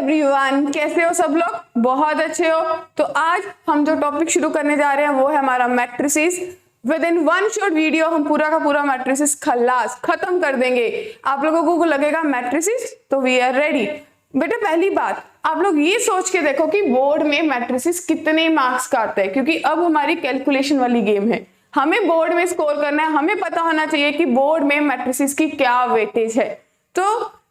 Everyone, कैसे हो सब लोग? बहुत अच्छे हो। तो आज हम जो टॉपिक शुरू करने जा रहे हैं वो है हमारा matrices. With in one short video हम पूरा का पूरा मैट्रिसेस खल्लास खत्म कर देंगे। आप लोगों को लगेगा मैट्रिसेस, तो वी आर रेडी। बेटा पहली बात, आप लोग ये सोच के देखो कि बोर्ड में मैट्रिसेस कितने मार्क्स का आता है, क्योंकि अब हमारी कैलकुलेशन वाली गेम है। हमें बोर्ड में स्कोर करना है, हमें पता होना चाहिए कि बोर्ड में मैट्रिसेस की क्या वेटेज है। तो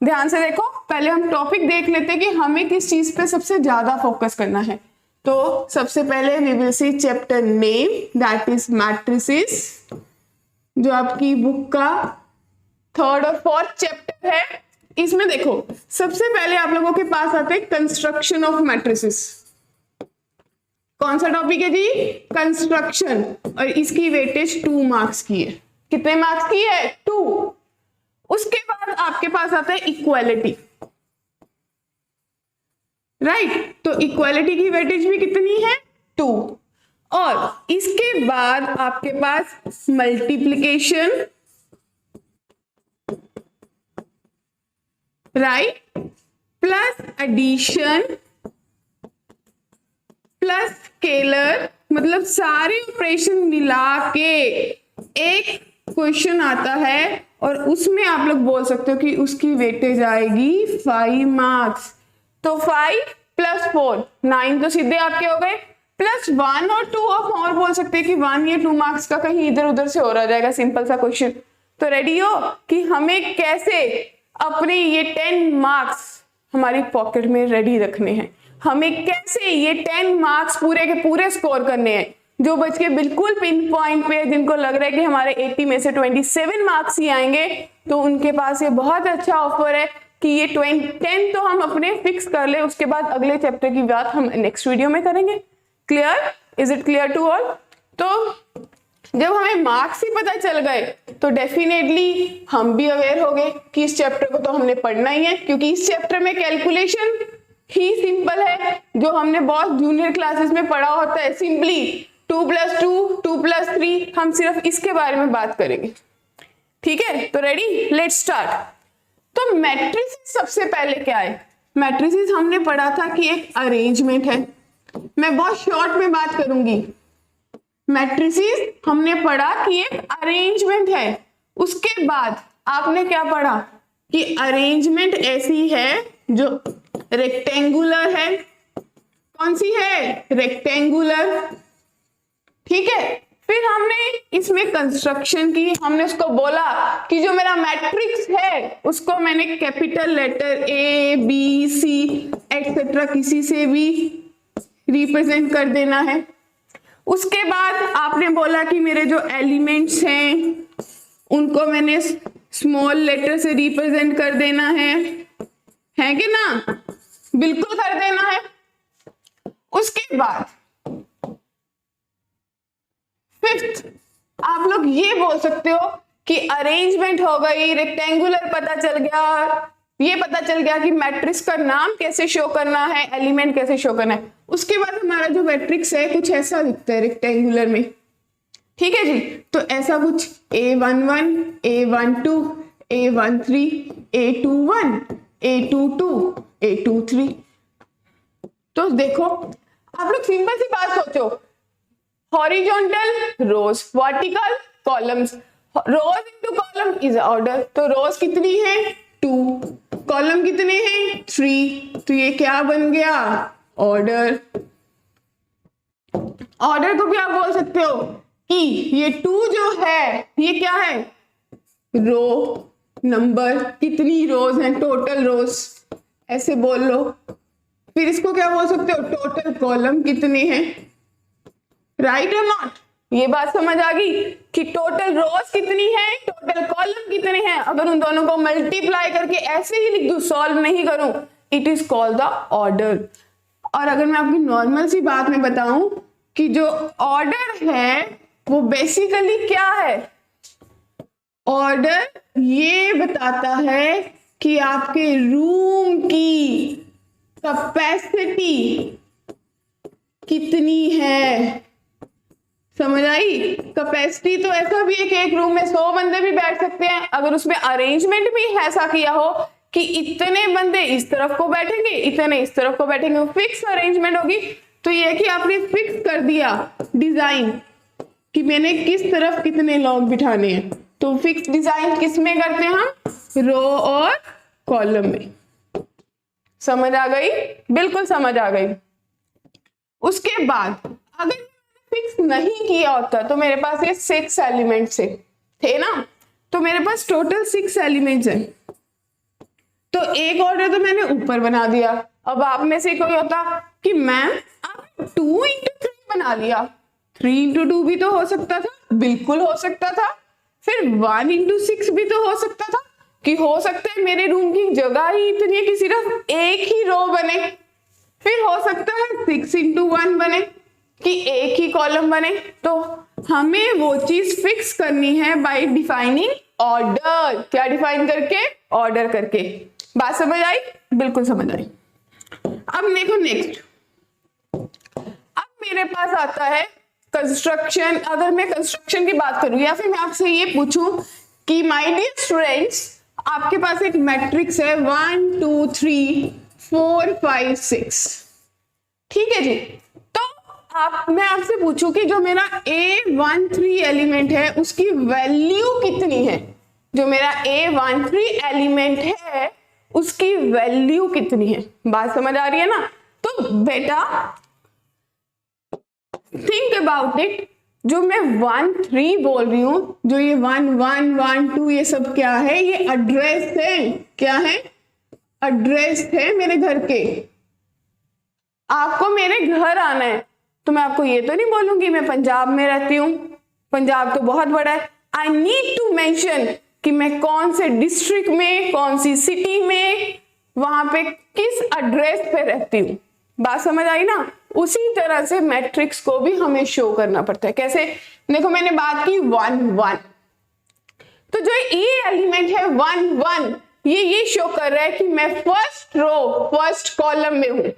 ध्यान से देखो, पहले हम टॉपिक देख लेते हैं कि हमें किस चीज पे सबसे ज्यादा फोकस करना है। तो सबसे पहले we will see chapter name, that is matrices, जो आपकी बुक का 3rd और 4th चैप्टर है। इसमें देखो सबसे पहले आप लोगों के पास आते हैं कंस्ट्रक्शन ऑफ मैट्रिसेस। कौन सा टॉपिक है जी? कंस्ट्रक्शन। और इसकी वेटेज 2 मार्क्स की है। कितने मार्क्स की है? 2। उसके बाद आपके पास आता है इक्वालिटी, राइट? तो इक्वालिटी की वेटेज भी कितनी है? 2। और इसके बाद आपके पास multiplication, right, plus addition plus scalar, मतलब सारे ऑपरेशन मिला के एक क्वेश्चन आता है और उसमें आप लोग बोल सकते हो कि उसकी वेटेज आएगी 5 मार्क्स। तो 5 + 4 9 तो सीधे आपके हो गए, प्लस 1 और 2 आप और बोल सकते हैं कि 1 या 2 मार्क्स का कहीं इधर उधर से और आ जाएगा। सिंपल सा क्वेश्चन। तो रेडी हो कि हमें कैसे अपने ये 10 मार्क्स हमारी पॉकेट में रेडी रखने हैं, हमें कैसे ये 10 मार्क्स पूरे के पूरे स्कोर करने हैं। जो बच्चे बिल्कुल पिन पॉइंट पे, जिनको लग रहा है कि हमारे 80 में से 27 मार्क्स ही आएंगे, तो उनके पास ये बहुत अच्छा ऑफर है कि ये 10 तो हम अपने फिक्स कर ले। उसके बाद अगले चैप्टर की बात हम नेक्स्ट वीडियो में करेंगे। Clear? Is it clear to all? तो जब हमें मार्क्स ही पता चल गए तो डेफिनेटली हम भी अवेयर हो गए कि इस चैप्टर को तो हमने पढ़ना ही है, क्योंकि इस चैप्टर में कैलकुलेशन ही सिंपल है, जो हमने बहुत जूनियर क्लासेस में पढ़ा होता है। सिंपली 2 + 2 2 + 3, हम सिर्फ इसके बारे में बात करेंगे। ठीक है? तो रेडी, लेट्स स्टार्ट। तो मैट्रिसेस सबसे पहले क्या है? मैट्रिसेस हमने पढ़ा था कि एक अरेंजमेंट है। मैं बहुत शॉर्ट में बात करूंगी। मैट्रिसेस हमने पढ़ा कि एक अरेंजमेंट है। उसके बाद आपने क्या पढ़ा कि अरेंजमेंट ऐसी है जो रेक्टेंगुलर है। कौन सी है? रेक्टेंगुलर। ठीक है? फिर हमने इसमें कंस्ट्रक्शन की। हमने उसको बोला कि जो मेरा मैट्रिक्स है उसको मैंने capital letter A B C etcetera किसी से भी रिप्रेजेंट कर देना है। उसके बाद आपने बोला कि मेरे जो एलिमेंट्स हैं उनको मैंने स्मॉल लेटर से रिप्रेजेंट कर देना है कि ना? बिल्कुल कर देना है। उसके बाद 5th आप लोग ये बोल सकते हो कि अरेंजमेंट हो गई, रेक्टेंगुलर पता चल गया, ये पता चल गया कि मैट्रिक्स का नाम कैसे शो करना है, एलिमेंट कैसे शो करना है। उसके बाद हमारा जो मैट्रिक्स है कुछ ऐसा दिखता है रेक्टेंगुलर में। ठीक है जी? तो ऐसा कुछ A11 A12 A13 A21 A22 A23। तो देखो आप लोग सिंपल सी बात सोचो, horizontal rows, vertical columns, rows into column is order. तो रोज कितनी है? 2, कॉलम कितने हैं? 3। तो ये क्या बन गया? ऑर्डर। ऑर्डर को भी आप बोल सकते हो कि ये 2 जो है ये क्या है? रो नंबर, कितनी रोज हैं? टोटल रोज, ऐसे बोल लो। फिर इसको क्या बोल सकते हो? टोटल कॉलम कितने हैं? राइट और नॉट? ये बात समझ आ गई कि टोटल रोज कितनी है, टोटल कॉलम कितने हैं। अगर उन दोनों को मल्टीप्लाई करके ऐसे ही लिख दूं, सॉल्व नहीं करूं, it is called the order. और अगर मैं आपकी नॉर्मल सी बात में बताऊं कि जो ऑर्डर है वो बेसिकली क्या है? ऑर्डर ये बताता है कि आपके रूम की कैपेसिटी कितनी है। समझ आई? कैपेसिटी तो ऐसा भी है कि एक रूम में 100 बंदे भी बैठ सकते हैं। अगर उसमें अरेंजमेंट भी ऐसा किया हो कि इतने बंदे इस तरफ को बैठेंगे, इतने इस तरफ को बैठेंगे, फिक्स अरेंजमेंट होगी। तो ये है कि आपने फिक्स कर दिया डिजाइन कि मैंने किस तरफ कितने लोग बिठाने हैं। तो फिक्स डिजाइन किस में करते हैं हम? रो और कॉलम में। समझ आ गई? बिल्कुल समझ आ गई। उसके बाद अगर फिक्स नहीं किया होता तो मेरे पास ये 6 एलिमेंट्स थे ना, तो मेरे पास टोटल 6 एलिमेंट्स हैं। तो एक ऑर्डर तो मैंने ऊपर बना दिया। अब आप में से कोई होता कि मैम आप 2 into 3 बना लिया, 3 into 2 भी तो हो सकता था। बिल्कुल हो सकता था। फिर 1 into 6 भी तो हो सकता था, कि हो सकता है मेरे रूम की जगह ही इतनी है कि सिर्फ एक ही रो बने। फिर हो सकता है 6 into 1 बने, कि एक ही कॉलम बने। तो हमें वो चीज फिक्स करनी है बाय डिफाइनिंग ऑर्डर। क्या डिफाइन करके? ऑर्डर करके। बात समझ आई? बिल्कुल समझ आई। अब देखो नेक्स्ट, अब मेरे पास आता है कंस्ट्रक्शन। अगर मैं कंस्ट्रक्शन की बात करूं या फिर मैं आपसे ये पूछूं कि माय डियर स्टूडेंट्स, आपके पास एक मैट्रिक्स है 1 2 3 4 5 6, ठीक है जी। तो मैं आपसे पूछूं कि जो मेरा A13 एलिमेंट है उसकी वैल्यू कितनी है? जो मेरा A13 एलिमेंट है उसकी वैल्यू कितनी है? बात समझ आ रही है ना? तो बेटा थिंक अबाउट इट। जो मैं 1 3 बोल रही हूं, जो ये 1 1 1 2 ये सब क्या है? ये एड्रेस है। क्या है? एड्रेस है मेरे घर के। आपको मेरे घर आना है तो मैं आपको ये तो नहीं बोलूंगी मैं पंजाब में रहती हूँ, पंजाब तो बहुत बड़ा है। आई नीड टू मेंशन कि मैं कौन से डिस्ट्रिक्ट में, कौन सी सिटी में, वहां पे किस एड्रेस पे रहती हूँ। बात समझ आई ना? उसी तरह से मैट्रिक्स को भी हमें शो करना पड़ता है। कैसे? देखो मैंने बात की 1 1, तो जो ये एलिमेंट है 1 1, ये शो कर रहा है कि मैं फर्स्ट रो फर्स्ट कॉलम में हूं।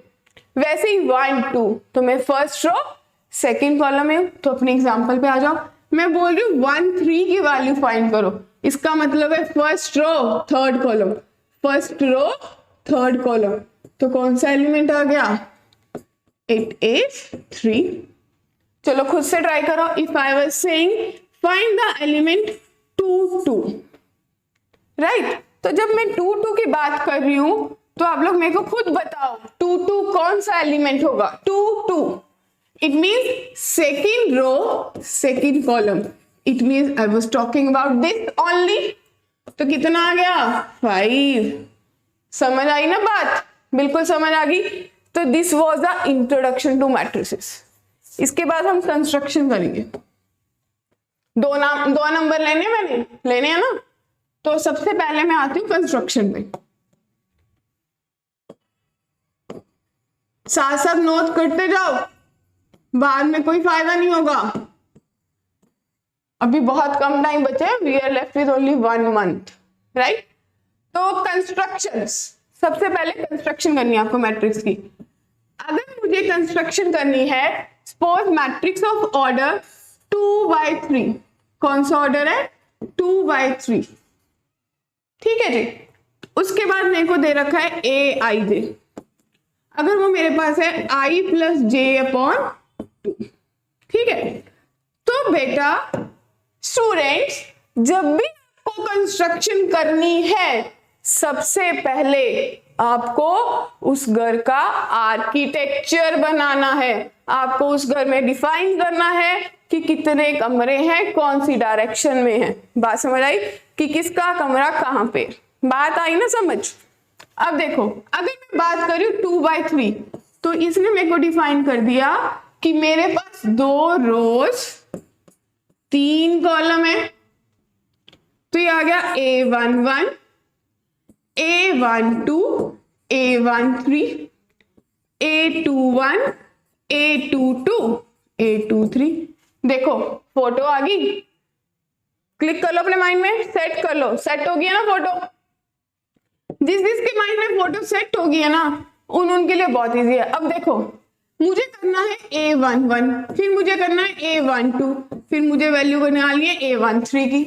वैसे ही 1 2, तो मैं फर्स्ट रो सेकंड कॉलम में हूं। तो अपने एग्जांपल पे आ जाओ। मैं बोल रही हूँ 1 3 की वैल्यू फाइंड करो, इसका मतलब है first row third column, first row third column. तो कौन सा एलिमेंट आ गया? It is 3। चलो खुद से ट्राई करो। If I was saying find the element 2 2, right? तो जब मैं 2 2 की बात कर रही हूं तो आप लोग मेरे को खुद बताओ 2 2 कौन सा एलिमेंट होगा? 2 2 it means second row second column. It means I was talking about this only. तो कितना आ गया? 5। समझ आई ना बात? बिल्कुल समझ आ गई। तो this was the introduction to matrices. इसके बाद हम कंस्ट्रक्शन करेंगे। दो नंबर लेने हैं ना। तो सबसे पहले मैं आती हूँ कंस्ट्रक्शन में। साथ साथ नोट करते जाओ, बाद में कोई फायदा नहीं होगा। अभी बहुत कम टाइम बचे, we are left with only 1 month, right? तो कंस्ट्रक्शंस, सबसे पहले कंस्ट्रक्शन करनी है आपको मैट्रिक्स की। अगर मुझे कंस्ट्रक्शन करनी है, सपोज मैट्रिक्स ऑफ ऑर्डर 2/3। कौन सा ऑर्डर है? 2/3, ठीक है जी। उसके बाद मेरे को दे रखा है AIJ। अगर वो मेरे पास है I + J/2, ठीक है। तो बेटा स्टूडेंट्स, जब भी आपको कंस्ट्रक्शन करनी है, सबसे पहले आपको उस घर का आर्किटेक्चर बनाना है। आपको उस घर में डिफाइन करना है कि कितने कमरे हैं, कौन सी डायरेक्शन में है। बात समझ आई कि किसका कमरा कहाँ पे? बात आई ना समझ? अब देखो, अगर मैं बात करूं 2/3, तो इसने मेरे को डिफाइन कर दिया कि मेरे पास 2 रोज 3 कॉलम है। तो ये आ गया A11, A12, A13, A21, A22, A23। देखो फोटो आ गई, क्लिक कर लो अपने माइंड में, सेट कर लो। सेट हो गया ना फोटो? जिस के माइंड में फोटो सेट हो गई है ना, उनके लिए बहुत इजी है। अब देखो, मुझे करना है A11, फिर मुझे करना है A12, फिर मुझे वैल्यू बनानी है A13 की,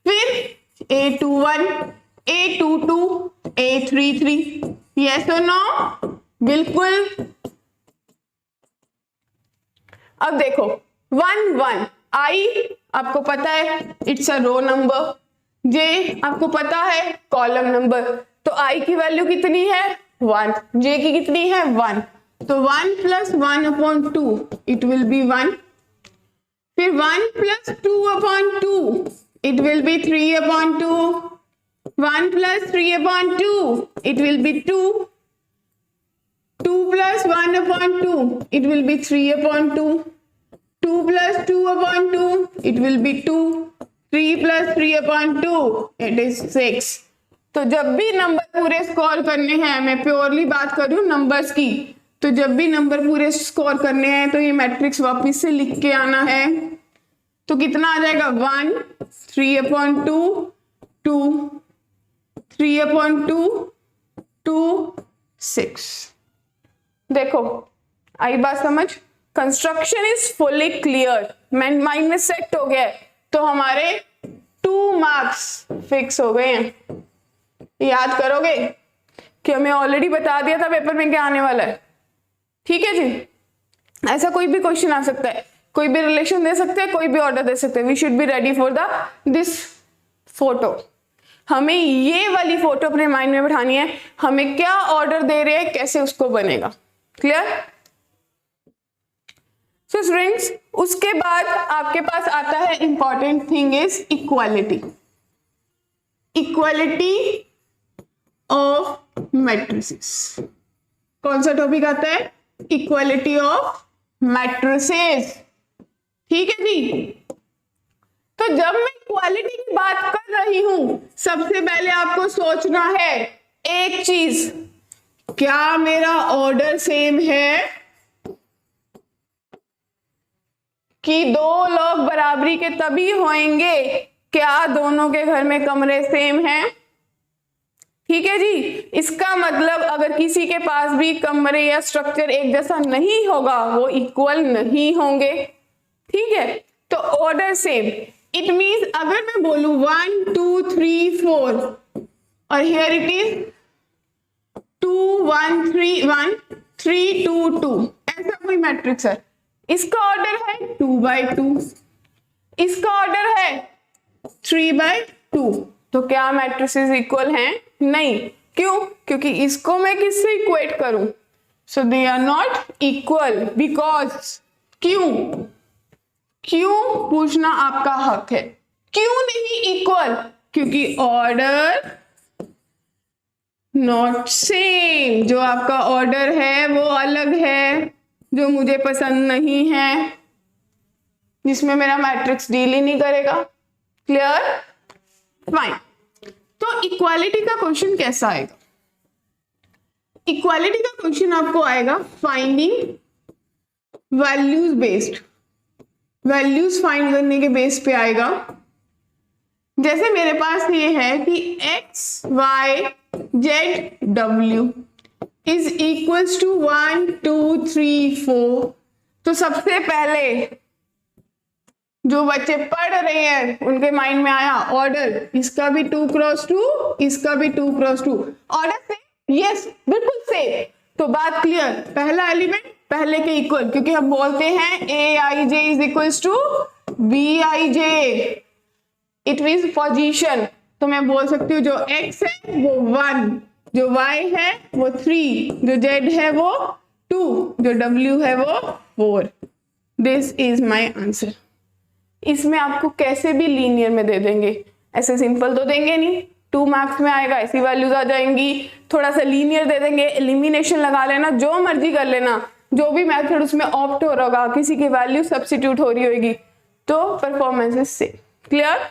फिर A21, A22, A33, यस और नो? बिल्कुल। अब देखो 1 1 I आपको पता है it's a row number, J आपको पता है कॉलम नंबर, तो I की वैल्यू कितनी है 1, J की कितनी है 1, तो 1 + 1/2 इट विल बी 1, फिर 1 + 2/2 it will be 3/2, 1 + 3/2 it will be 2, 2 + 1/2 it will be 3/2, 2 + 2/2 it will be 2, 3 + 3/2 it is 6। तो जब भी नंबर पूरे स्कोर करने हैं, मैं प्योरली बात करूं नंबर्स की, तो जब भी नंबर पूरे स्कोर करने हैं तो ये मैट्रिक्स वापस से लिख के आना है। तो कितना आ जाएगा 1, 3/2, 2, 3/2, 2, 6। देखो आई बात समझ? Construction is fully clear, mind में सेट हो गया है, तो हमारे 2 मार्क्स फिक्स हो गए हैं। याद करोगे कि हमें ऑलरेडी बता दिया था पेपर में क्या आने वाला है, ठीक है जी। ऐसा कोई भी क्वेश्चन आ सकता है, कोई भी रिलेशन दे सकते हैं, कोई भी ऑर्डर दे सकते हैं। We should be ready for this photo. हमें ये वाली फोटो अपने माइंड में बिठानी है, हमें क्या ऑर्डर दे रहे हैं, कैसे उसको बनेगा। क्लियर? सो स्टूडेंट्स, उसके बाद आपके पास आता है important thing is equality. Equality of matrices. कौन सा टॉपिक आता है? Equality of matrices. ठीक है जी। तो जब मैं इक्वालिटी की बात कर रही हूं, सबसे पहले आपको सोचना है एक चीज, क्या मेरा ऑर्डर सेम है? कि 2 लोग बराबरी के तभी होंगे क्या दोनों के घर में कमरे सेम हैं। ठीक है जी। इसका मतलब अगर किसी के पास भी कमरे या स्ट्रक्चर एक जैसा नहीं होगा, वो इक्वल नहीं होंगे। ठीक है, तो ऑर्डर सेम, इट मीन्स अगर मैं बोलूं 1 2 3 4 और हियर इट इज 2 1 3 1 3 2 2, ऐसा कोई मैट्रिक्स है, इसका ऑर्डर है 2/2, इसका ऑर्डर है 3/2, तो क्या मैट्रिसेस इक्वल हैं? नहीं। क्यों? क्योंकि इसको मैं किससे इक्वेट करूं? So they are not equal because क्यों? क्यों पूछना आपका हक है। क्यों नहीं इक्वल? क्योंकि ऑर्डर नॉट सेम, जो आपका ऑर्डर है वो अलग है, जो मुझे पसंद नहीं है, जिसमें मेरा मैट्रिक्स डील ही नहीं करेगा। क्लियर? फाइन। तो इक्वालिटी का क्वेश्चन कैसा आएगा? इक्वालिटी का क्वेश्चन आपको आएगा finding values based, values find करने के बेस पे आएगा। जैसे मेरे पास ये है कि x y z w is equals to 1 2 3 4, तो सबसे पहले जो बच्चे पढ़ रहे हैं उनके माइंड में आया ऑर्डर, इसका भी 2 क्रॉस 2, इसका भी 2 क्रॉस 2, ऑर्डर से यस बिल्कुल सेम। तो बात क्लियर, पहला एलिमेंट पहले के इक्वल, क्योंकि हम बोलते हैं aij is equals to bij, it means position. तो मैं बोल सकती हूँ जो x है वो 1, जो y है वो 3, जो z है वो 2, जो w है वो 4। This is my answer. इसमें आपको कैसे भी लीनियर में दे देंगे, ऐसे सिंपल तो देंगे नहीं, 2 मार्क्स में आएगा ऐसी वैल्यूज आ जाएंगी, थोड़ा सा लीनियर दे देंगे, एलिमिनेशन लगा लेना, जो मर्जी कर लेना, जो भी मेथड उसमें ऑप्ट हो रहा होगा, किसी की वैल्यू सब्स्टिट्यूट हो रही होगी, तो performance is same. Clear?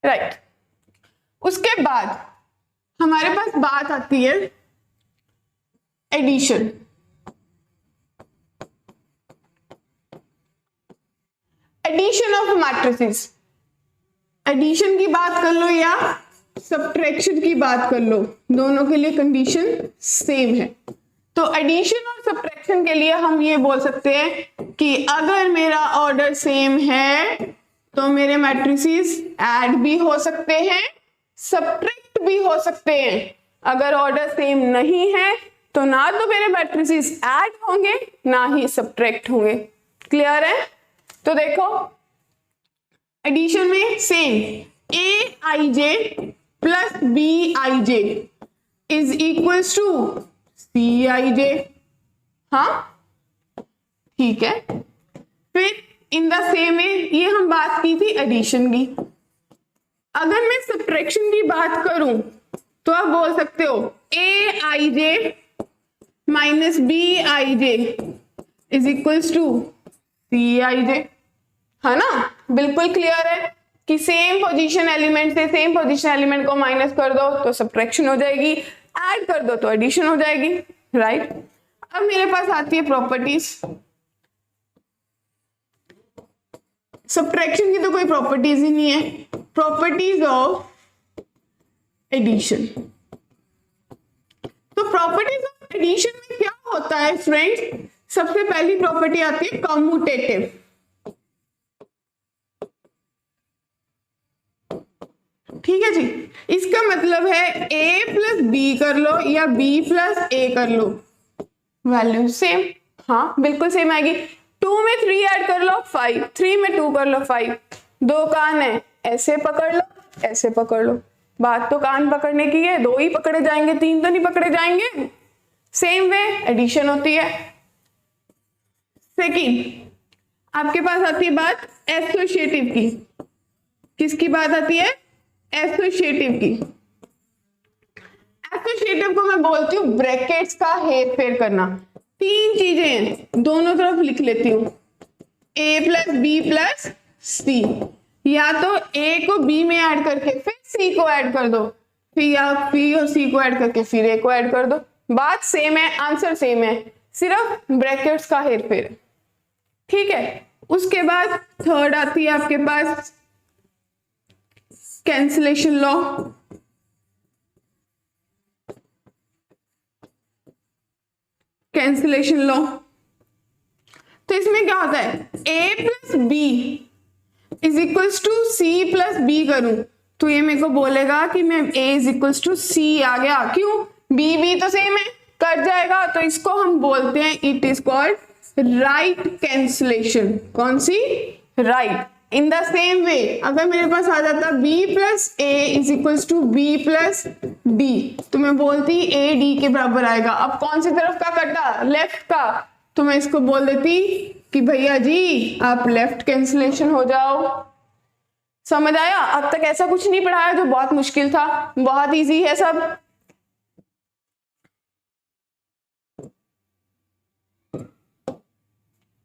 Right. उसके बाद हमारे पास बात आती है addition. Addition of matrices. Addition की बात कर लो या सब्ट्रैक्शन की बात कर लो, दोनों के लिए कंडीशन सेम है। तो एडिशन और सब्ट्रैक्शन के लिए हम ये बोल सकते हैं कि अगर मेरा ऑर्डर सेम है तो मेरे मैट्रिसेस ऐड भी हो सकते हैं, सब्ट्रैक्ट सब्ट्रैक्ट भी हो सकते हैं। अगर ऑर्डर सेम नहीं है तो ना तो मेरे मैट्रिसेस ऐड होंगे ना ही सब्ट्रैक्ट होंगे। क्लियर है? तो देखो एडिशन में same A I J plus B I J is equals to C I J. हाँ ठीक है। फिर इन द सेम वे, ये हम बात की थी एडिशन की। अगर मैं सब्ट्रैक्शन की बात करूं तो आप बोल सकते हो A I J minus B I J is equals to C I J. है ना? बिल्कुल क्लियर है कि सेम पोजीशन एलिमेंट से सेम पोजीशन एलिमेंट को माइनस कर दो तो सब्ट्रैक्शन हो जाएगी, ऐड कर दो तो एडिशन हो जाएगी। राइट? अब मेरे पास आती है प्रॉपर्टीज। सब्ट्रैक्शन की तो कोई प्रॉपर्टीज ही नहीं है। Properties of addition. तो प्रॉपर्टीज ऑफ एडिशन में क्या होता है फ्रेंड्स? सबसे पहली प्रॉपर्टी आती है कम्यूटेटिव। ठीक है जी। इसका मतलब है a प्लस बी कर लो या b प्लस a कर लो, वैल्यू सेम। हाँ बिल्कुल सेम आएगी। 2 में 3 ऐड कर लो 5, 3 में 2 कर लो 5। 2 कान है, ऐसे पकड़ लो ऐसे पकड़ लो। बात तो कान पकड़ने की है, 2 ही पकड़े जाएंगे, 3 तो नहीं पकड़े जाएंगे। सेम वे एडिशन होती है। सेकंड आपके पास आती है बात एसोसिएटिव की। किसकी बात आती है? एसोसिएटिव की। एसोसिएटिव को मैं बोलती हूँ ब्रैकेट्स का हेर फेर करना। 3 चीजें हैं, दोनों तरफ लिख लेती हूँ, a प्लस बी प्लस सी। या तो a को b में ऐड करके फिर c को ऐड कर दो, फिर या b और c को ऐड करके फिर a को ऐड कर दो। बात सेम है, आंसर सेम है, सिर्फ ब्रैकेट्स का हेर फेर है। ठीक है। उसके बाद थर्ड आती है आपके पास कैंसिलेशन लॉ। कैंसिलेशन लॉ तो इसमें क्या होता है? a plus b is equals to c plus b करूं तो ये मेरे को बोलेगा कि मैं a is equals to c आ गया। क्यों? b तो सेम है, कट जाएगा। तो इसको हम बोलते हैं it is called right cancellation. कौन सी? Right. In the same way अगर मेरे पास आ जाता b plus A is equals to B plus D तो मैं बोलती a d के बराबर आएगा। अब कौन सी तरफ का कटा? लेफ्ट का। तो मैं इसको बोल देती कि भैया जी आप लेफ्ट कैंसिलेशन हो जाओ। समझ आया? अब तक ऐसा कुछ नहीं पढ़ाया जो बहुत मुश्किल था, बहुत इजी है सब।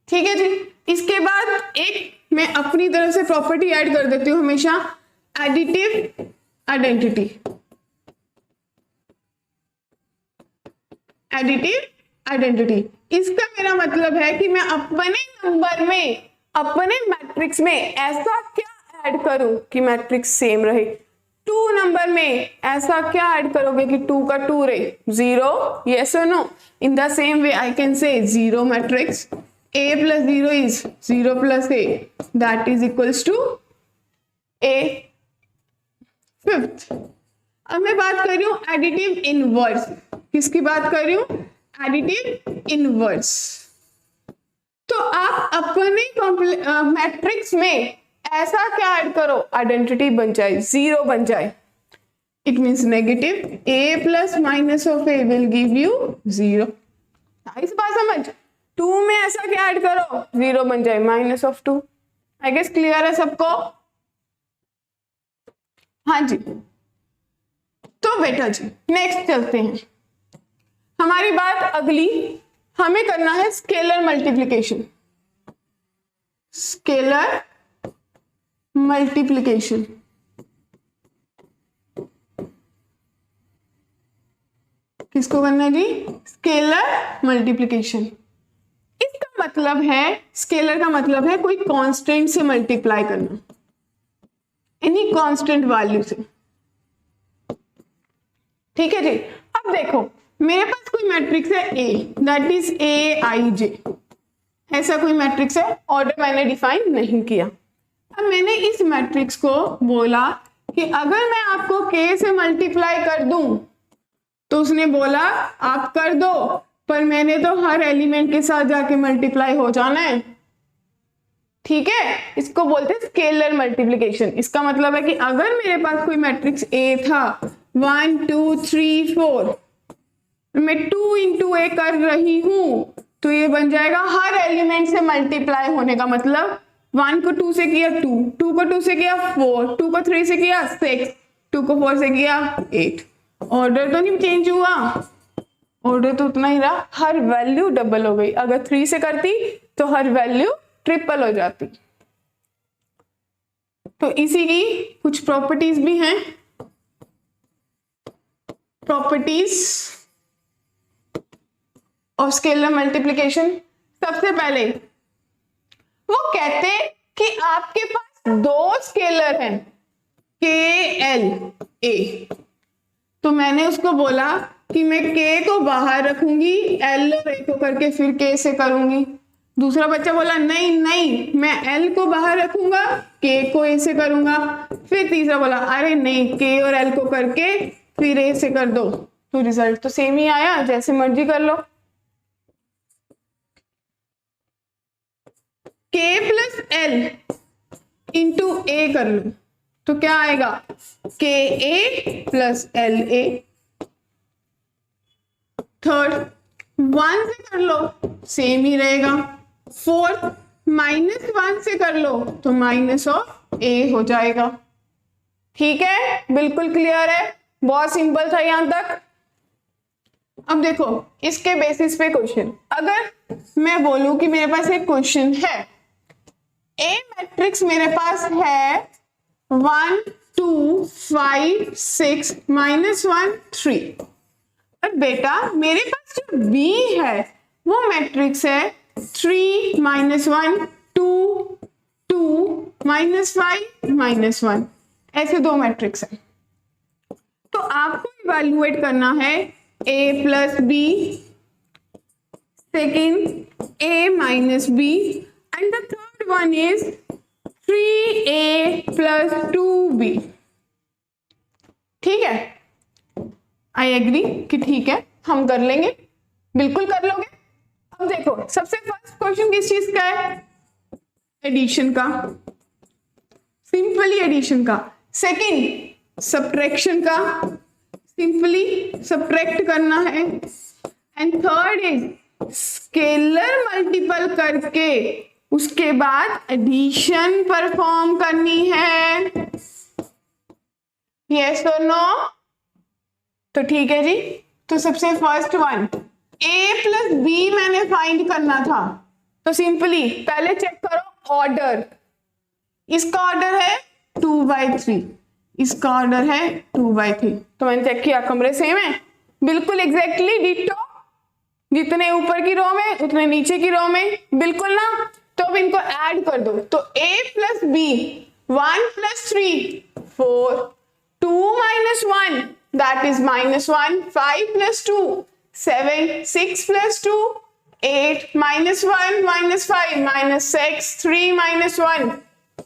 ठीक है जी। इसके बाद एक मैं अपनी तरफ से प्रॉपर्टी ऐड कर देती हूं हमेशा, एडिटिव आइडेंटिटी। एडिटिव आइडेंटिटी इसका मेरा मतलब है कि मैं अपने नंबर में, अपने मैट्रिक्स में ऐसा क्या ऐड करूं कि मैट्रिक्स सेम रहे। 2 नंबर में ऐसा क्या ऐड करोगे कि 2 का 2 रहे? 0। यस और no? In the same way I can say 0 matrix a plus 0 is 0 plus a, that is equals to a। Fifth अब मैं बात कर रही हूं एडिटिव इनवर्स। किसकी बात कर रही हूं? Additive inverse. तो आप अपने मैट्रिक्स में ऐसा क्या ऐड करो आइडेंटिटी बन जाए, 0 बन जाए। It means negative a plus minus of a will give you 0। इस बात समझ? 2 में ऐसा क्या ऐड करो 0 बन जाए, minus of 2। I guess clear है सबको? हाँ जी। तो बेटा जी नेक्स्ट चलते हैं। हमारी बात अगली, हमें करना है स्केलर मल्टीप्लिकेशन। स्केलर मल्टीप्लिकेशन किसको करना है जी? Scalar multiplication. इसका मतलब है, स्केलर का मतलब है कोई कांस्टेंट से मल्टीप्लाई करना, एनी कांस्टेंट वैल्यू से। ठीक है जी। अब देखो मेरे पास कोई मैट्रिक्स है A, दैट इज Aij। ऐसा कोई मैट्रिक्स है, ऑर्डर मैंने डिफाइन नहीं किया। अब मैंने इस मैट्रिक्स को बोला कि अगर मैं आपको k से मल्टीप्लाई कर दूं, तो उसने बोला आप कर दो, पर मैंने तो हर एलिमेंट के साथ जाके मल्टीप्लाई हो जाना है। ठीक है, इसको बोलते हैं स्केलर मल्टीप्लिकेशन। इसका मतलब है कि अगर मेरे पास कोई मैट्रिक्स A था 1 2 3 4, मैं 2 इंटू ए कर रही हूं, तो ये बन जाएगा हर एलिमेंट से मल्टीप्लाई होने का मतलब 1 को 2 से किया 2, 2 को 2 से किया 4, 2 को 3 से किया 6, 2 को 4 से किया 8। ऑर्डर तो नहीं चेंज हुआ, ऑर्डर तो उतना ही रहा, हर वैल्यू डबल हो गई। अगर 3 से करती तो हर वैल्यू ट्रिपल हो जाती। तो इसी की कुछ प्रॉपर्टीज भी हैं। प्रॉपर्टीज ऑफ स्केलर मल्टीप्लिकेशन, सबसे पहले वो कहते कि आपके पास दो स्केलर हैं k l a, तो मैंने उसको बोला कि मैं k को बाहर रखूंगी, l और a को करके फिर k से करूंगी। दूसरा बच्चा बोला नहीं नहीं, मैं l को बाहर रखूंगा, k को a से करूंगा। फिर तीसरा बोला अरे नहीं, k और l को करके फिर a से कर दो। तो रिजल्ट तो सेम ही आया, जैसे मर्जी कर लो। k plus l into a कर लो तो क्या आएगा, k a plus l a। Third 1 से कर लो, सेम ही रहेगा। फोर्थ -1 से कर लो तो माइनस ऑफ a हो जाएगा। ठीक है, बिल्कुल क्लियर है, बहुत सिंपल था यहां तक। अब देखो इसके बेसिस पे क्वेश्चन, अगर मैं बोलूं कि मेरे पास एक क्वेश्चन है, ए मैट्रिक्स मेरे पास है 1 2 5 6 -1 3, और बेटा मेरे पास जो B है वो मैट्रिक्स है 3 -1 2 2 -5 -1, ऐसे दो मैट्रिक्स है। तो आपको इवैल्यूएट करना है A plus B, second A minus B, and the third one is 3A plus 2B। ठीक है, आई एग्री कि ठीक है, हम कर लेंगे, बिल्कुल कर लोगे। अब देखो सबसे फर्स्ट क्वेश्चन किस चीज का है, एडिशन का, सिंपली एडिशन का। सेकेंड सब्ट्रैक्शन का, सिंपली सब्ट्रैक्ट करना है। And third is scalar multiple करके उसके बाद एडिशन परफॉर्म करनी है। यस और नो? तो ठीक है जी, तो सबसे first one a plus b मैंने फाइंड करना था, तो सिंपली पहले चेक करो ऑर्डर। इसका ऑर्डर है 2/3, इसका ऑर्डर है 2/3। तो मैंने चेक किया कमरे सेम है, बिल्कुल एग्जैक्टली डिटो, जितने ऊपर की रो में उतने नीचे की रो में, बिल्कुल ना। तो अब इनको ऐड कर दो, तो a plus b 1 plus 3 4, 2 minus 1 that is -1, 5 plus 2 7, 6 plus 2 8, -1 -5 -6, 3 -1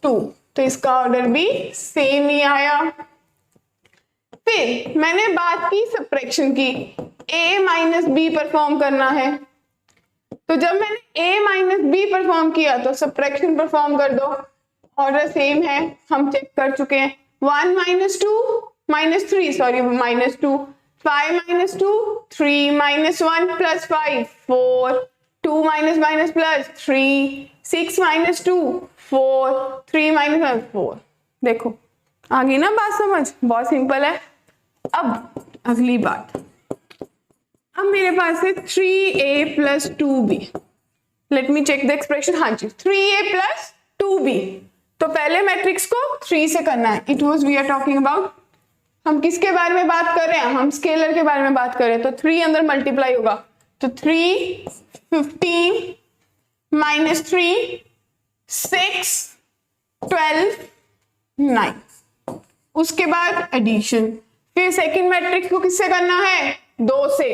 2। तो इसका ऑर्डर भी सेम ही आया। फिर मैंने बात की सब्ट्रैक्शन की, a माइनस बी परफॉर्म करना है, तो जब मैंने a माइनस बी परफॉर्म किया तो सब्ट्रैक्शन परफॉर्म कर दो, ऑर्डर सेम है, हम चेक कर चुके हैं। 1 -2 -3 -2, 5 -2 3 -1 plus 5 4, 2 minus plus 3, 6 -2 4, 3 -1 4। देखो आ गई ना बात समझ, बहुत सिंपल है। अब अगली बात, अब मेरे पास है 3a plus 2b। Let me check the expression. हाँ जी, 3a प्लस 2b। तो पहले मैट्रिक्स को 3 से करना है। It was we are talking about, हम किसके बारे में बात कर रहे हैं, हम स्केलर के बारे में बात कर रहे हैं। तो 3 अंदर मल्टीप्लाई होगा, तो 3 15 -3 6 12 9। उसके बाद एडिशन, फिर सेकंड मैट्रिक्स को किससे करना है, 2 से।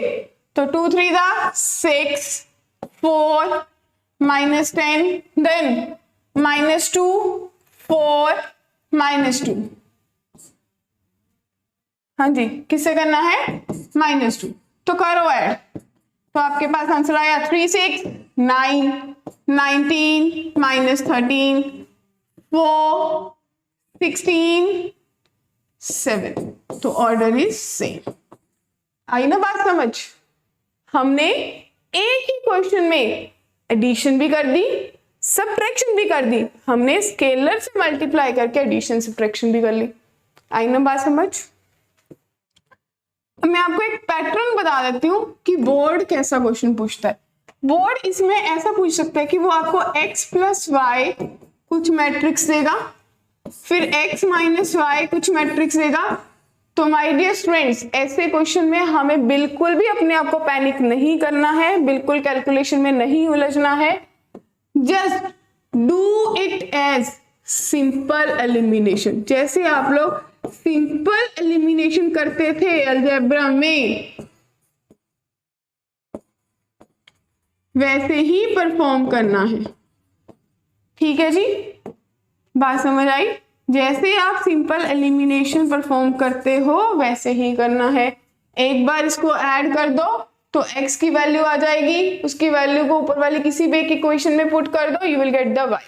तो 2 3 6 4 -10, देन -2 4 -2। हाँ जी, किससे करना है? -2। तो करो ऐड, तो आपके पास आंसर आया 3 6 9 19 -13 4 16 7। तो ऑर्डर इज सेम। आई ना बात समझ? हमने एक ही क्वेश्चन में एडिशन भी कर दी, सब्ट्रैक्शन भी कर दी, हमने स्केलर से मल्टीप्लाई करके एडिशन सब्ट्रैक्शन भी कर ली। आई ना बात समझ? अब मैं आपको एक पैटर्न बता देती हूँ कि बोर्ड कैसा क्वेश्चन पूछता है। बोर्ड इसमें ऐसा पूछ सकता है कि वो आपको x + y कुछ मैट्रिक्स देगा, फिर x - y कुछ मैट्रिक्स देगा। तो माय डियर स्टूडेंट्स, ऐसे क्वेश्चन में हमें बिल्कुल भी अपने आप को पैनिक नहीं करना है, बिल्कुल कैलकुलेशन में नहीं उलझना है। Just do it as simple elimination, जैसे आप लोग सिंपल एलिमिनेशन करते थे अलजेब्रा में, वैसे ही परफॉर्म करना है। ठीक है जी, बात समझ आई? जैसे आप सिंपल एलिमिनेशन परफॉर्म करते हो वैसे ही करना है। एक बार इसको ऐड कर दो तो x की वैल्यू आ जाएगी, उसकी वैल्यू को ऊपर वाली किसी भी एक इक्वेशन में पुट कर दो, you will get the y।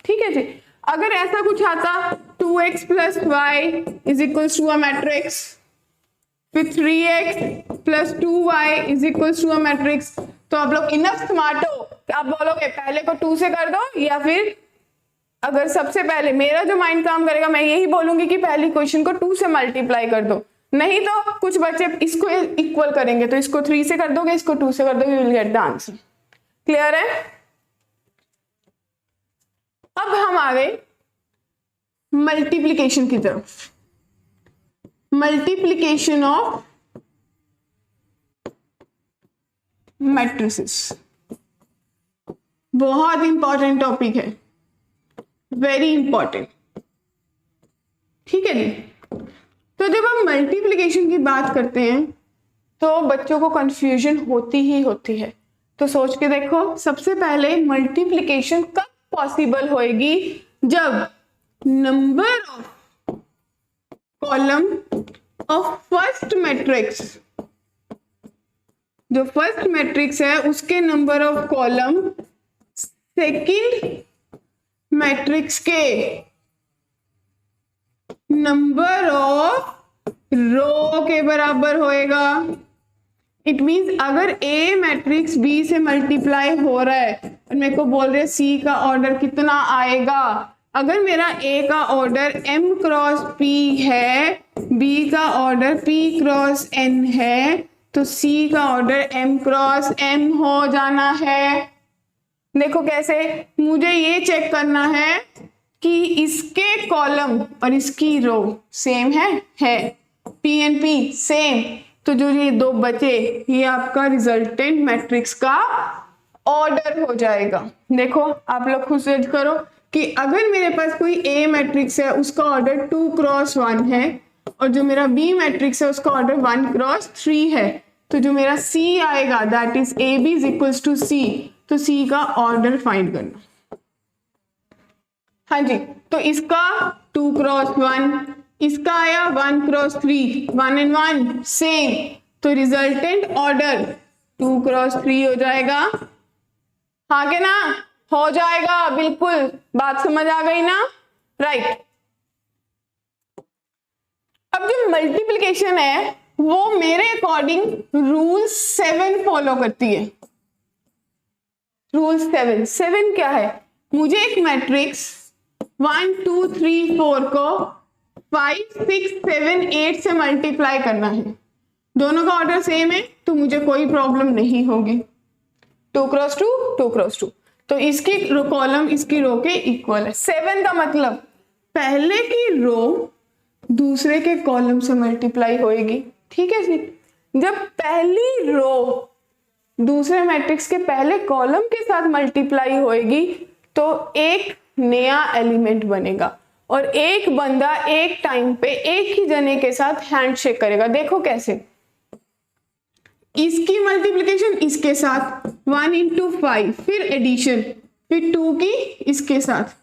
ठीक है जी। अगर ऐसा कुछ आता 2x + y = अ मैट्रिक्स, फिर 3x + 2y = अ मैट्रिक्स, तो आप लोग इनफ स्मार्ट हो, आप बोलोगे पहले को 2 से कर दो, या फिर अगर सबसे पहले मेरा जो माइंड काम करेगा मैं यही बोलूंगी कि पहली क्वेश्चन को 2 से मल्टीप्लाई कर दो। नहीं तो कुछ बच्चे इसको इक्वल करेंगे, तो इसको 3 से कर दोगे, इसको 2 से कर दोगे, you will get the answer. Clear है? अब हम आ गए मल्टीप्लिकेशन की तरफ। मल्टीप्लिकेशन ऑफ मैट्रिसेस बहुत इंपॉर्टेंट टॉपिक है, वेरी इंपॉर्टेंट। ठीक है जी। तो जब हम मल्टीप्लिकेशन की बात करते हैं तो बच्चों को कंफ्यूजन होती ही होती है। तो सोच के देखो, सबसे पहले मल्टीप्लिकेशन कब पॉसिबल होएगी? जब number of column of first matrix, जो फर्स्ट मैट्रिक्स है उसके number of column second matrix के नंबर ऑफ रो के बराबर होएगा। इट मींस अगर ए मैट्रिक्स बी से मल्टीप्लाई हो रहा है और मेरे को बोल रहे सी का ऑर्डर कितना आएगा, अगर मेरा ए का ऑर्डर m × p है, b का ऑर्डर p × n है, तो c का ऑर्डर m × n हो जाना है। देखो कैसे, मुझे ये चेक करना है कि इसके कॉलम और इसकी रो सेम है P and P सेम, तो जो ये दो बचे ये आपका रिजल्टेंट मैट्रिक्स का ऑर्डर हो जाएगा। देखो आप लोग खुद जज करो कि अगर मेरे पास कोई A मैट्रिक्स है उसका ऑर्डर 2 × 1 है, और जो मेरा B मैट्रिक्स है उसका ऑर्डर 1 × 3 है, तो जो मेरा C आएगा दैट इज AB = C, तो C का ऑर्डर फाइंड करना। हाँ जी, तो इसका 2 × 1, इसका आया 1 × 3, 1 and 1 सेम, तो रिजल्टेंट ऑर्डर 2 × 3 हो जाएगा। हाँ के ना? हो जाएगा, बिल्कुल। बात समझ आ गई ना? राइट। अब जो मल्टीप्लिकेशन है वो मेरे अकॉर्डिंग रूल 7 फॉलो करती है। रूल 7 क्या है? मुझे एक मैट्रिक्स 1 2 3 4 को 5 6 7 8 से मल्टीप्लाई करना है। दोनों का ऑर्डर सेम है तो मुझे कोई प्रॉब्लम नहीं होगी। 2 × 2 2 × 2, तो इसकी कॉलम इसकी रो के इक्वल है। 7 का मतलब पहले की रो दूसरे के कॉलम से मल्टीप्लाई होएगी। ठीक है जी। जब पहली रो दूसरे मैट्रिक्स के पहले कॉलम के साथ मल्टीप्लाई होएगी तो एक नया एलिमेंट बनेगा, और एक बंदा एक टाइम पे एक ही जने के साथ हैंडशेक करेगा। देखो कैसे, इसकी मल्टीप्लिकेशन इसके साथ 1 × 5, फिर एडिशन, फिर 2 की इसके साथ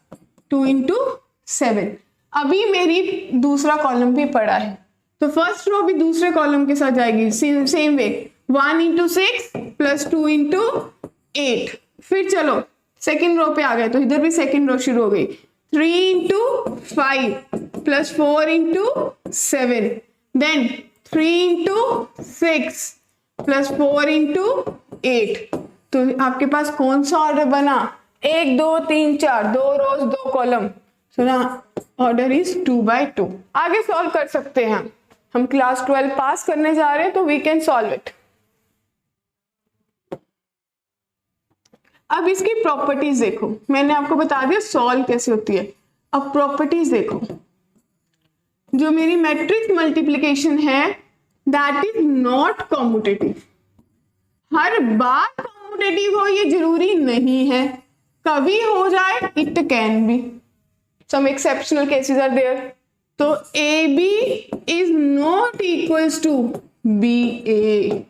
2 × 7। अभी मेरी दूसरा कॉलम भी पड़ा है, तो फर्स्ट रो भी दूसरे कॉलम के साथ जाएगी same way, 1 into 6 plus 2 into 8। फिर चलो सेकेंड रो पे आ गए तो इधर भी सेकेंड रो शुरू हो गई, 3 into 5 plus 4 into 7, then 3 into 6 plus 4 into 8। तो आपके पास कौन सा ऑर्डर बना, 1 2 3 4, 2 रोज 2 कॉलम, सो ना ऑर्डर इज 2/2। आगे सॉल्व कर सकते हैं, हम क्लास 12 पास करने जा रहे हैं तो वी कैन सॉल्व इट। अब इसकी प्रॉपर्टीज देखो, मैंने आपको बता दिया सॉल्व कैसे होती है। अब प्रॉपर्टीज देखो, जो मेरी मैट्रिक्स मल्टीप्लिकेशन है दैट इज नॉट कॉम्यूटेटिव। हर बार कॉम्यूटेटिव हो ये जरूरी नहीं है, कभी हो जाए, it can be, some exceptional cases are there. तो A B is not equals to B A.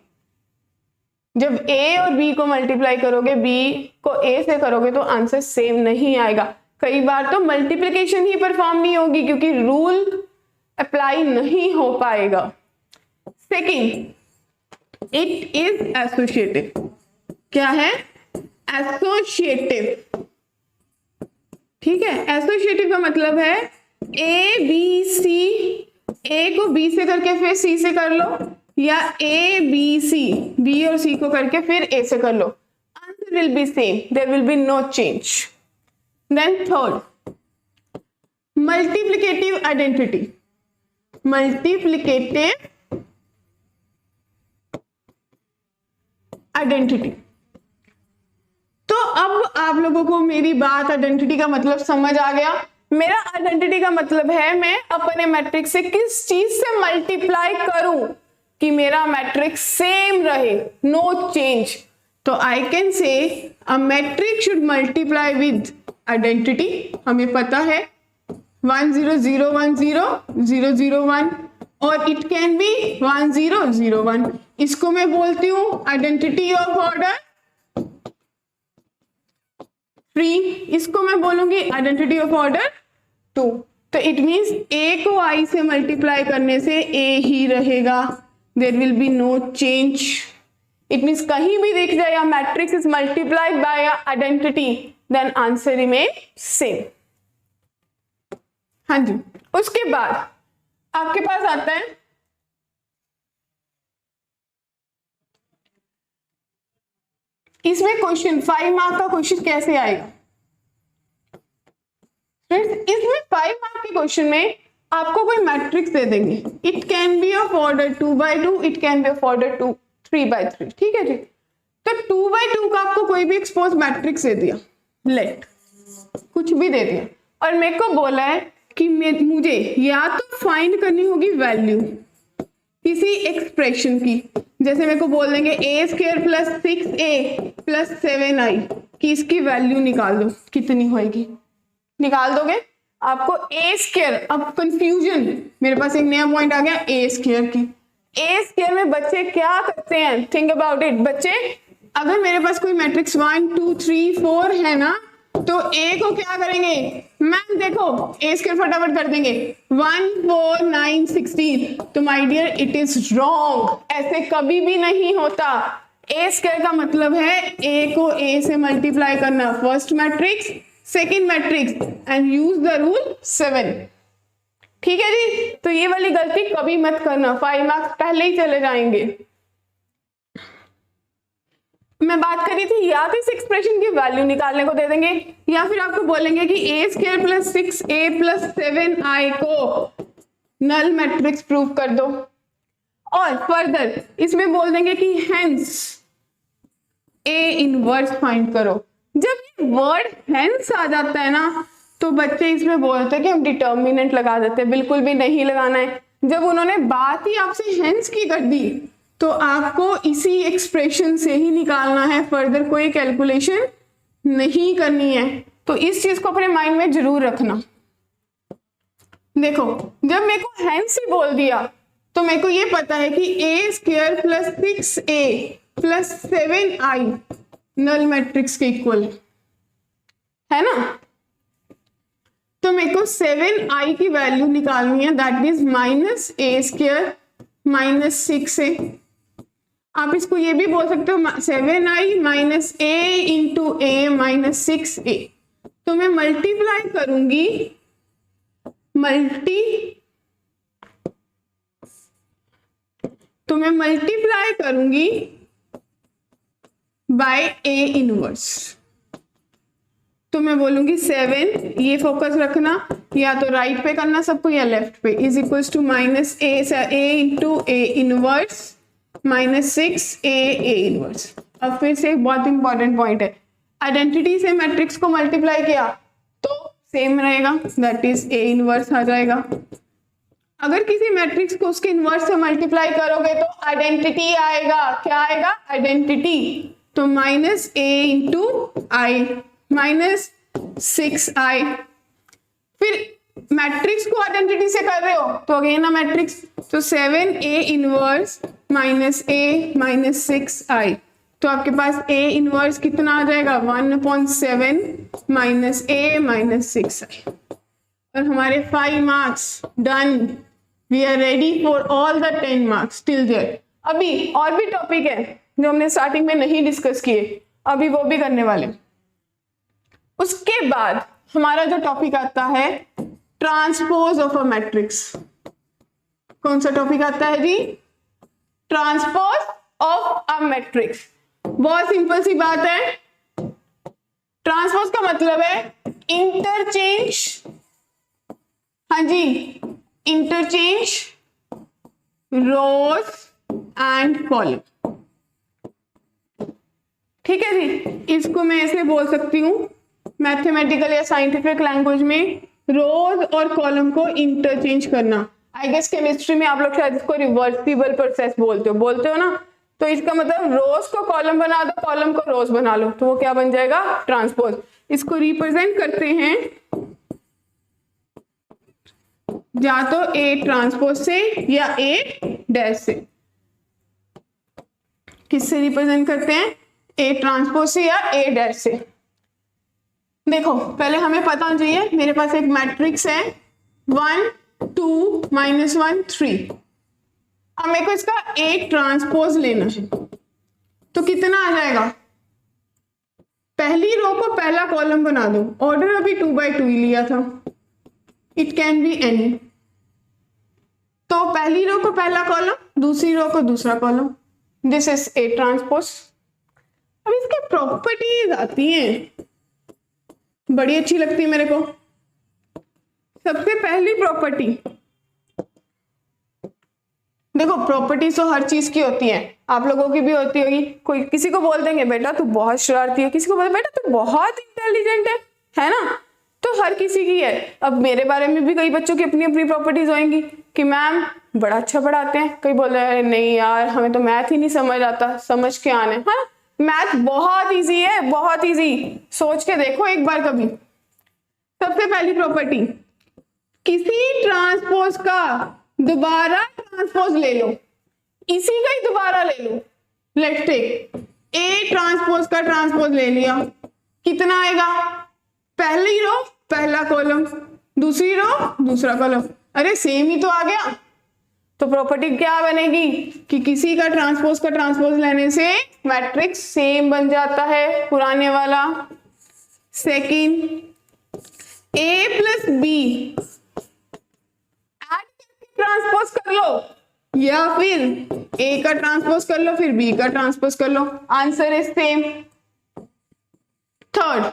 जब a और b को मल्टीप्लाई करोगे, b को a से करोगे तो आंसर सेम नहीं आएगा। कई बार तो मल्टीप्लिकेशन ही परफॉर्म नहीं होगी क्योंकि रूल अप्लाई नहीं हो पाएगा। Second, it is associative. क्या है? एसोसिएटिव। ठीक है, एसोसिएटिव का मतलब है a b c, a को b से करके फिर c से कर लो, या ए बी सी, बी और सी को करके फिर ए से कर लो, answer will be same, there will be no change. Then third, multiplicative identity. Multiplicative identity. तो अब आप लोगों को मेरी बात आइडेंटिटी का मतलब समझ आ गया। मेरा आइडेंटिटी का मतलब है मैं अपने मैट्रिक्स से किस चीज से मल्टीप्लाई करूं कि मेरा मैट्रिक्स सेम रहे, नो चेंज। तो आई कैन से a matrix should multiply with identity. हमें पता है 1 0 0 1 0 0 0 1, और इट कैन बी 1 0 0 1। इसको मैं बोलती हूं आइडेंटिटी ऑफ ऑर्डर 3, इसको मैं बोलूंगी आइडेंटिटी ऑफ ऑर्डर 2। तो इट मीन्स ए को आई से मल्टीप्लाई करने से ए ही रहेगा, there will be no change. It means कहीं भी दिख जाए या matrix is multiplied by a identity, then answer remain same. हाँ जी, उसके बाद आपके पास आता है इसमें क्वेश्चन 5 मार्क का क्वेश्चन कैसे आएगा। इसमें 5 मार्क के क्वेश्चन में आपको कोई मैट्रिक्स दे देंगे, it can B of order 2/2, it can B of order 3/3। ठीक है जी, तो 2/2 का आपको कोई भी एक्सपोज मैट्रिक्स दे दिया, लेट कुछ भी दे दिया, और मेरे को बोला है कि मुझे या तो फाइंड करनी होगी वैल्यू किसी एक्सप्रेशन की, जैसे मेरे को बोल देंगे a² plus 6a plus 7i कि इसकी वैल्यू निकाल दो, कितनी होएगी, निकाल दोगे। आपको a², अब कंफ्यूजन, मेरे पास एक नया पॉइंट आ गया a² की। a² में बच्चे क्या करते हैं, थिंक अबाउट इट। बच्चे अगर मेरे पास कोई मैट्रिक्स 1 2 3 4 है ना, तो a को क्या करेंगे, मैम देखो a² फटाफट कर देंगे 1 4 9 16। तो my dear it is wrong, ऐसे कभी भी नहीं होता। a² का मतलब है a को a से मल्टीप्लाई करना, first matrix second matrix, and use the rule 7। ठीक है जी, तो ये वाली गलती कभी मत करना, 5 मार्क्स पहले ही चले जाएंगे। मैं बात करी थी या तो इस एक्सप्रेशन की वैल्यू निकालने को दे देंगे, या फिर आपको बोलेंगे कि a² plus 6a plus 7i को नल मैट्रिक्स प्रूव कर दो, और फर्दर इसमें बोल देंगे कि हेंस a इनवर्स फाइंड करो। जब ये वर्ड हेंस आ जाता है ना, तो बच्चे इसमें बोलते हैं कि हम डिटर्मिनेंट लगा देते हैं, बिल्कुल भी नहीं लगाना है। जब उन्होंने बात ही आपसे हेंस की कर दी, तो आपको इसी एक्सप्रेशन से ही निकालना है, फर्दर कोई कैलकुलेशन नहीं करनी है। तो इस चीज को अपने माइंड में जरूर रखना। देखो, जब मेरे को हेंस ही बोल दिया, तो मेरे को ये पता है कि a² plus 6a plus 7i null matrix के इक्वल है ना। तो तो मेरे को 7i की वैल्यू निकालनी है, दैट इज -a² -6a। आप इसको ये भी बोल सकते हो 7i - a into a -6a। तो मैं मल्टीप्लाई करूंगी, मल्टीप्लाई करूंगी बाय a इनवर्स। तो मैं बोलूंगी 7, ये फोकस रखना, या तो राइट पे करना सबको या लेफ्ट पे, is equals to -a into a inverse -6a inverse. अब फिर से एक बहुत इंपॉर्टेंट पॉइंट है, आइडेंटिटी से मैट्रिक्स को मल्टीप्लाई किया तो सेम रहेगा, दैट इज a इनवर्स आ जाएगा। अगर किसी मैट्रिक्स को उसके इनवर्स से मल्टीप्लाई करोगे तो आइडेंटिटी आएगा, क्या आएगा? आइडेंटिटी। तो -a इंटू i -6i। फिर मैट्रिक्स को आइडेंटिटी से कर रहे हो तो अगेन ना मैट्रिक्स, तो 7a इनवर्स -a -6i। तो आपके पास a इनवर्स कितना आ जाएगा? 1/7 -a -6i। और हमारे 5 marks done. We are ready for all the 10 marks till there. अभी और भी टॉपिक है जो हमने स्टार्टिंग में नहीं डिस्कस किए, अभी वो भी करने वाले। उसके बाद हमारा जो टॉपिक आता है ट्रांसपोज ऑफ अ मैट्रिक्स। कौन सा टॉपिक आता है जी? Transpose of a matrix. बहुत सिंपल सी बात है, ट्रांसपोज का मतलब है इंटरचेंज, हाँ जी, इंटरचेंज रोज एंड कॉलम। ठीक है जी, इसको मैं ऐसे बोल सकती हूँ मैथमेटिकल या साइंटिफिक लैंग्वेज में, रोज और कॉलम को इंटरचेंज करना। आई गेस केमिस्ट्री में आप लोग शायद इसको रिवर्सिबल प्रोसेस बोलते हो ना। तो इसका मतलब रोज को कॉलम बना दो, कॉलम को रोज बना लो, तो वो क्या बन जाएगा? ट्रांसपोज। इसको रिप्रेजेंट करते हैं या तो a ट्रांसपोज से या a डैश से। किससे रिप्रेजेंट करते हैं? a ट्रांसपोज से या a डैश से। देखो पहले हमें पता चाहिए, मेरे पास एक मैट्रिक्स है 1 2 -1 3। अब मेरे को इसका a ट्रांसपोज लेना है, तो कितना आ जाएगा? पहली रो को पहला कॉलम बना दो, ऑर्डर अभी 2/2 ही लिया था, इट कैन बी एनी। तो पहली रो को पहला कॉलम, दूसरी रो को दूसरा column, this is a transpose. अब इसकी प्रॉपर्टीज आती हैं, बड़ी अच्छी लगती है मेरे को। सबसे पहली प्रॉपर्टी, देखो प्रॉपर्टीज तो हर चीज की होती है, आप लोगों की भी होती होगी। कोई किसी को बोल देंगे बेटा तू बहुत शरारती है, किसी को बोल बेटा तू बहुत इंटेलिजेंट है ना। तो हर किसी की है। अब मेरे बारे में भी कई बच्चों की अपनी अपनी प्रॉपर्टीज होंगी कि मैम बड़ा अच्छा पढ़ाते हैं, कई बोल रहे हैं नहीं यार हमें तो मैथ ही नहीं समझ आता, समझ के आने। हाँ, मैथ बहुत इजी है, बहुत इजी, सोच के देखो एक बार कभी। सबसे पहली प्रॉपर्टी, किसी ट्रांसपोज का दोबारा ट्रांसपोज ले लो, इसी का ही दोबारा ले लो। लेट्स टेक ए ट्रांसपोज का ट्रांसपोज ले लिया, कितना आएगा? पहली रो पहला कॉलम, दूसरी रो दूसरा कॉलम, अरे सेम ही तो आ गया। तो प्रॉपर्टी क्या बनेगी कि किसी का ट्रांसपोज लेने से मैट्रिक्स सेम बन जाता है, पुराने वाला। सेकंड, ए प्लस बी ट्रांसपोज कर लो, या फिर ए का ट्रांसपोज कर लो फिर बी का ट्रांसपोज कर लो, answer is same. Third,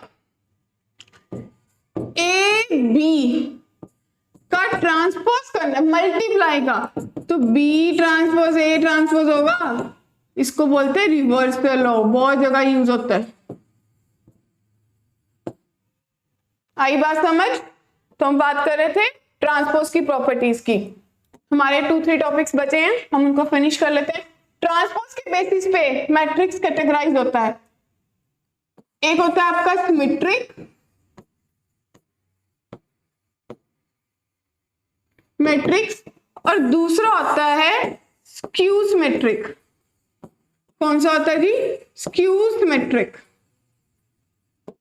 A B का ट्रांसपोज करना मल्टीप्लाई का, तो बी ट्रांसपोज ए ट्रांसपोज होगा, इसको बोलते हैं रिवर्सल लॉ, बहुत जगह यूज होता है। आई बात समझ? तो हम बात कर रहे थे ट्रांसपोज की प्रॉपर्टीज की। हमारे 2-3 टॉपिक्स बचे हैं, हम उनको फिनिश कर लेते हैं। ट्रांसपोज के बेसिस पे मैट्रिक्स कैटेगराइज होता है। एक होता है आपका सिमेट्रिक मैट्रिक्स और दूसरा होता है स्क्यू सिमेट्रिक। कौन सा होता है जी? Skew symmetric,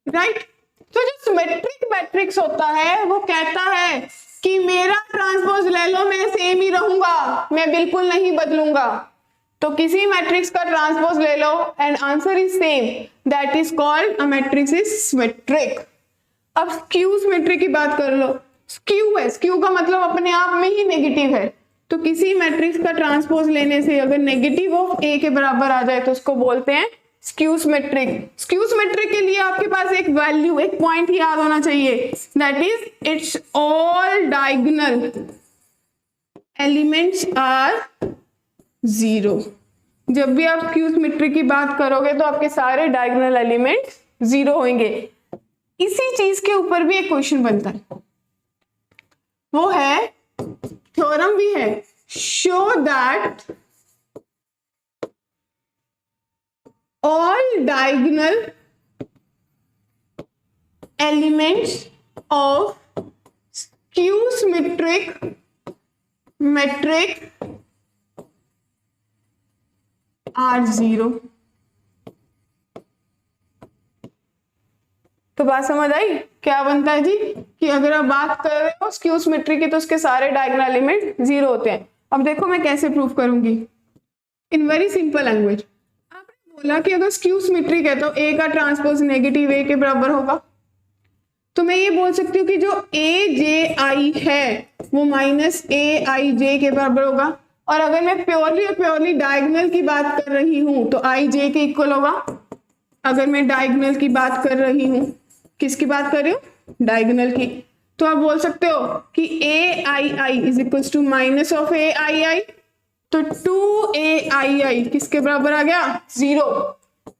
right. तो जो सिमेट्रिक मैट्रिक्स होता है वो कहता है कि मेरा ट्रांसपोज ले लो, मैं सेम ही रहूंगा, मैं बिल्कुल नहीं बदलूंगा। तो किसी मैट्रिक्स का ट्रांसपोज ले लो and answer is same, that is called a matrix is symmetric. अब स्क्यू सिमेट्रिक की बात कर लो। स्क्यू है, स्क्यू का मतलब अपने आप में ही नेगेटिव है, तो किसी मैट्रिक्स का ट्रांसपोज लेने से अगर नेगेटिव ऑफ ए के बराबर आ जाए तो उसको बोलते हैं स्क्यू सिमेट्रिक। स्क्यू सिमेट्रिक के लिए आपके पास एक वैल्यू, एक पॉइंट याद होना चाहिए, that is it's all diagonal elements are zero. जब भी आप स्क्यू सिमेट्रिक की बात करोगे तो आपके सारे डायगोनल एलिमेंट्स जीरो होंगे। इसी चीज के ऊपर भी एक क्वेश्चन बनता है, वो है, थ्योरम भी है, show that all diagonal elements of skew symmetric metric are zero। तो बात समझ आई? क्या बनता है जी कि अगर आप बात कर रहे हो स्क्यू सिमेट्रिक की तो उसके सारे डायगोनल एलिमेंट जीरो होते हैं। अब देखो मैं कैसे प्रूव करूंगी, इन वेरी सिंपल लैंग्वेज। बोला कि अगर स्क्यू सिमेट्रिक है तो ए का ट्रांसपोज नेगेटिव ए के बराबर होगा, तो मैं ये बोल सकती हूँ कि जो ए जे आई है वो माइनस ए आई जे के बराबर होगा। और अगर मैं प्योरली और प्योरली डायगोनल की बात कर रही हूं तो आई जे के इक्वल होगा। अगर मैं डायगोनल की बात कर रही हूं, किसकी बात कर रही हूँ? डायगोनल की। तो आप बोल सकते हो कि A I I is equal to minus of A I I, तो 2ai किसके बराबर आ गया? जीरो।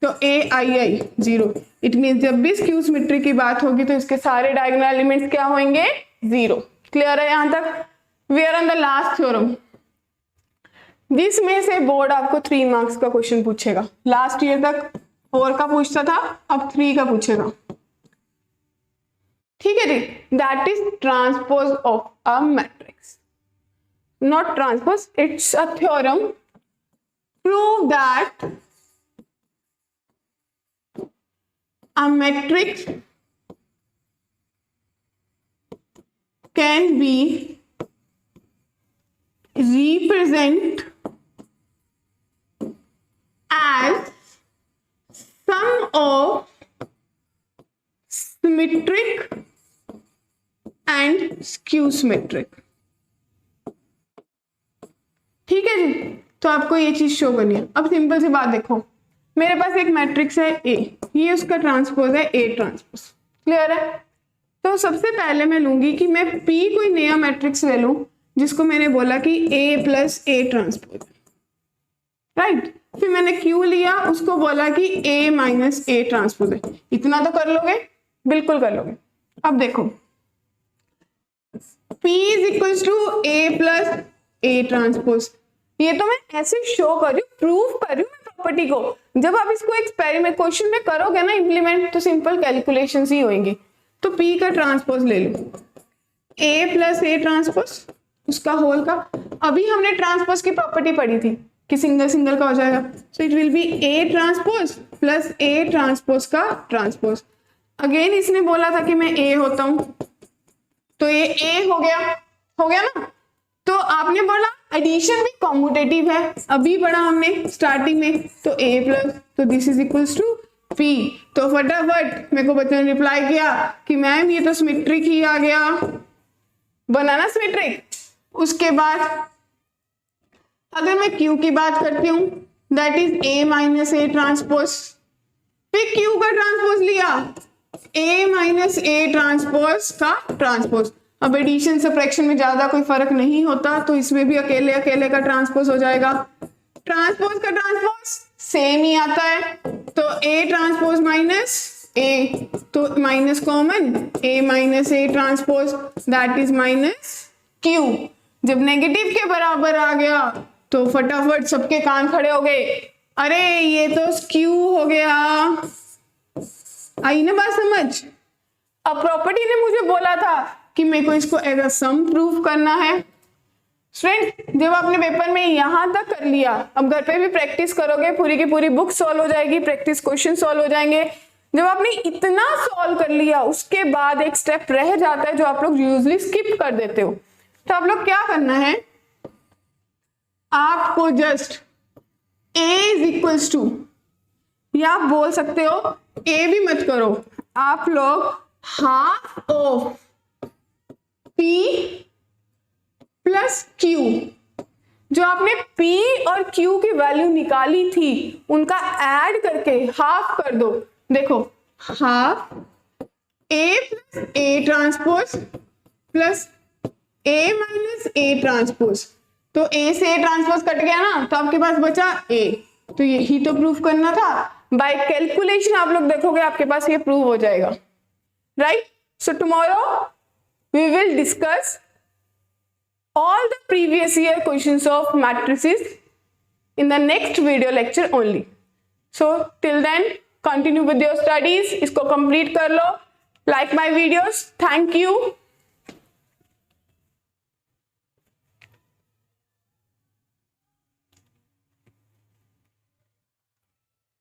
तो ai जीरो, इट मीन जब भी स्क्यू सिमेट्री की बात होगी तो इसके सारे डायगोनल एलिमेंट्स क्या होंगे? जीरो। क्लियर है यहां तक? We are on the last theorem. जिसमें से बोर्ड आपको 3 मार्क्स का क्वेश्चन पूछेगा। लास्ट ईयर तक 4 का पूछता था, अब 3 का पूछेगा। ठीक है जी, that is transpose of a matrix. Not transpose, it's a theorem. Prove that a matrix can be represented as sum of symmetric and skew symmetric। ठीक है जी, तो आपको ये चीज शो करनी है। अब सिंपल सी बात देखो, मेरे पास एक मैट्रिक्स है ए, ये उसका ट्रांसपोज है ए ट्रांसपोज। क्लियर है? तो सबसे पहले मैं लूंगी कि मैं पी कोई नया मैट्रिक्स ले लूं जिसको मैंने बोला कि ए प्लस ए ट्रांसपोज, राइट। फिर मैंने क्यू लिया, उसको बोला कि ए माइनस ए ट्रांसपोज है। इतना तो कर लोगे? बिल्कुल कर लोगे। अब देखो, P is equal to a plus a transpose. ये तो मैं ऐसे शो कर रही हूँ, प्रूव कर रही हूँ मैं प्रॉपर्टी को। जब आप इसको एक्सपेरिमेंट क्वेश्चन में करोगे ना इम्प्लीमेंट, तो सिंपल कैलकुलेशंस ही होंगी। तो P का ट्रांसपोज ले लो, A प्लस ए ट्रांसपोज, उसका होल का। अभी हमने ट्रांसपोज की प्रॉपर्टी पढ़ी थी कि सिंगल सिंगल का हो जाएगा, so it will be A transpose plus a transpose का ट्रांसपोज। अगेन इसने बोला था कि मैं A होता हूं, तो ये A हो गया ना। तो आपने बोला एडिशन भी कॉम्यूटेटिव है, अभी पढ़ा हमने स्टार्टिंग में। तो A प्लस, तो this is equals to P। तो फटाफट मेरे को बच्चों ने रिप्लाई किया कि मैम ये तो सिमेट्रिक ही आ गया, बनाना सिमेट्रिक। उसके बाद अगर मैं Q की बात करती हूँ, that is A minus A transpose. फिर Q का ट्रांसपोज लिया, A माइनस ए ट्रांसपोज का ट्रांसपोज। अब एडिशन सब्ट्रैक्शन में ज्यादा कोई फर्क नहीं होता, तो इसमें भी अकेले अकेले का ट्रांसपोज हो जाएगा। ट्रांसपोज का ट्रांसपोज सेम ही आता है, तो A ट्रांसपोज माइनस A, तो minus common, A minus A transpose, that is minus Q। जब नेगेटिव के बराबर आ गया तो फटाफट सबके कान खड़े हो गए, अरे ये तो स्क्यू हो गया। आई ना बात समझ? अब प्रॉपर्टी ने मुझे बोला था कि मेरे को इसको एज अ सम प्रूव करना है। स्टूडेंट, जब आपने पेपर में यहां तक कर लिया, अब घर पे भी प्रैक्टिस करोगे, पूरी की पूरी बुक सॉल्व हो जाएगी, प्रैक्टिस क्वेश्चन सॉल्व हो जाएंगे। जब आपने इतना सॉल्व कर लिया उसके बाद एक स्टेप रह जाता है जो आप लोग यूजली स्किप कर देते हो, तो आप लोग क्या करना है, आपको just a is equals to, या आप बोल सकते हो a भी मत करो, आप लोग half of p plus q, जो आपने p और q की वैल्यू निकाली थी उनका ऐड करके हाफ कर दो। देखो half a plus a transpose plus a minus a transpose, तो a से a ट्रांसपोज कट गया ना, तो आपके पास बचा a, तो यही तो प्रूफ करना था। बाय कैलकुलेशन आप लोग देखोगे आपके पास ये प्रूव हो जाएगा, right. So tomorrow we will discuss all the previous year questions of matrices in the next video lecture only. So till then continue with your studies, इसको complete कर लो, like my videos, thank you.